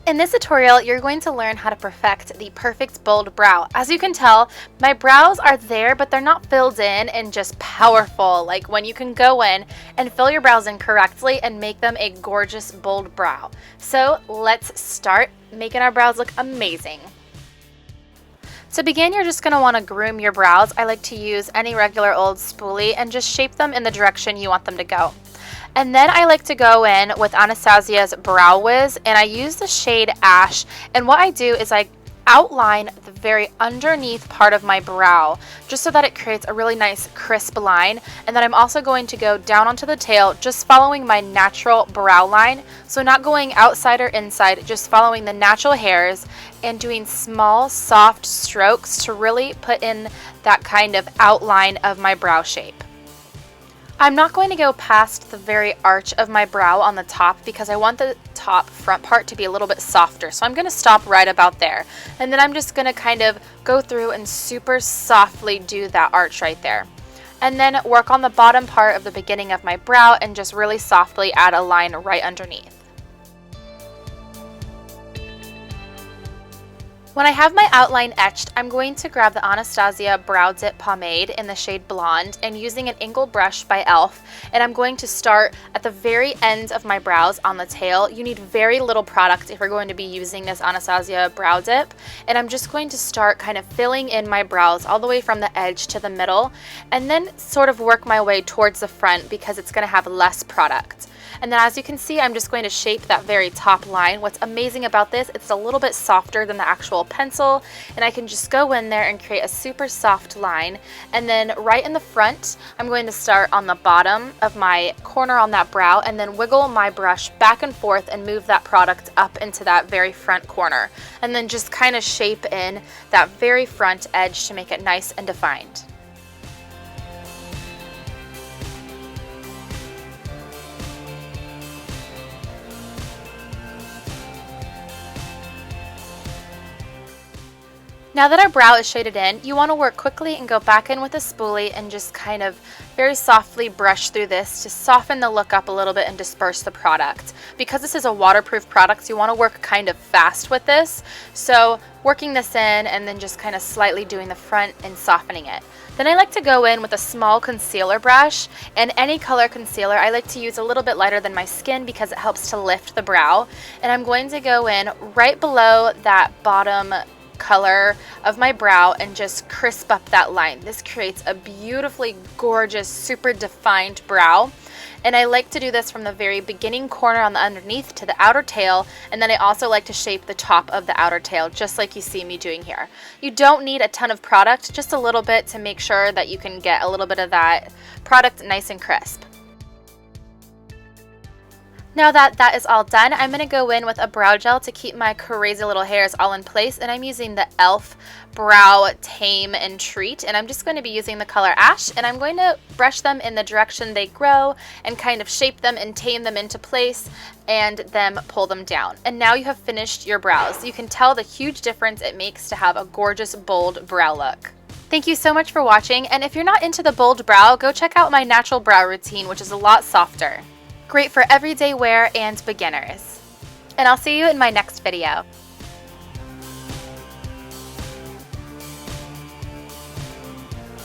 In this tutorial, you're going to learn how to perfect the perfect bold brow. As you can tell, my brows are there, but they're not filled in and just powerful, like when you can go in and fill your brows in correctly and make them a gorgeous bold brow. So let's start making our brows look amazing. To begin, you're just going to want to groom your brows. I like to use any regular old spoolie and just shape them in the direction you want them to go. And then I like to go in with Anastasia's Brow Wiz, and I use the shade Ash, and what I do is I outline the very underneath part of my brow just so that it creates a really nice crisp line. And then I'm also going to go down onto the tail, just following my natural brow line, so not going outside or inside, just following the natural hairs and doing small soft strokes to really put in that kind of outline of my brow shape. I'm not going to go past the very arch of my brow on the top because I want the top front part to be a little bit softer. So I'm going to stop right about there. And then I'm just going to kind of go through and super softly do that arch right there. And then work on the bottom part of the beginning of my brow and just really softly add a line right underneath. When I have my outline etched, I'm going to grab the Anastasia Brow Dip Pomade in the shade Blonde and using an angle brush by e.l.f. and I'm going to start at the very end of my brows on the tail. You need very little product if you're going to be using this Anastasia Brow Dip, and I'm just going to start kind of filling in my brows all the way from the edge to the middle and then sort of work my way towards the front because it's going to have less product. And then as you can see, I'm just going to shape that very top line. What's amazing about this, it's a little bit softer than the actual pencil, and I can just go in there and create a super soft line. And then right in the front, I'm going to start on the bottom of my corner on that brow and then wiggle my brush back and forth and move that product up into that very front corner. And then just kind of shape in that very front edge to make it nice and defined. Now that our brow is shaded in, you want to work quickly and go back in with a spoolie and just kind of very softly brush through this to soften the look up a little bit and disperse the product. Because this is a waterproof product, you want to work kind of fast with this. So working this in and then just kind of slightly doing the front and softening it. Then I like to go in with a small concealer brush, and any color concealer. I like to use a little bit lighter than my skin because it helps to lift the brow. And I'm going to go in right below that bottom color of my brow and just crisp up that line. This creates a beautifully gorgeous, super defined brow. And I like to do this from the very beginning corner on the underneath to the outer tail, and then I also like to shape the top of the outer tail just like you see me doing here. You don't need a ton of product, just a little bit to make sure that you can get a little bit of that product nice and crisp. Now that that is all done, I'm going to go in with a brow gel to keep my crazy little hairs all in place, and I'm using the e.l.f. Brow Tame and Treat, and I'm just going to be using the color Ash, and I'm going to brush them in the direction they grow and kind of shape them and tame them into place and then pull them down. And now you have finished your brows. You can tell the huge difference it makes to have a gorgeous bold brow look. Thank you so much for watching, and if you're not into the bold brow, go check out my natural brow routine, which is a lot softer. Great for everyday wear and beginners. And I'll see you in my next video.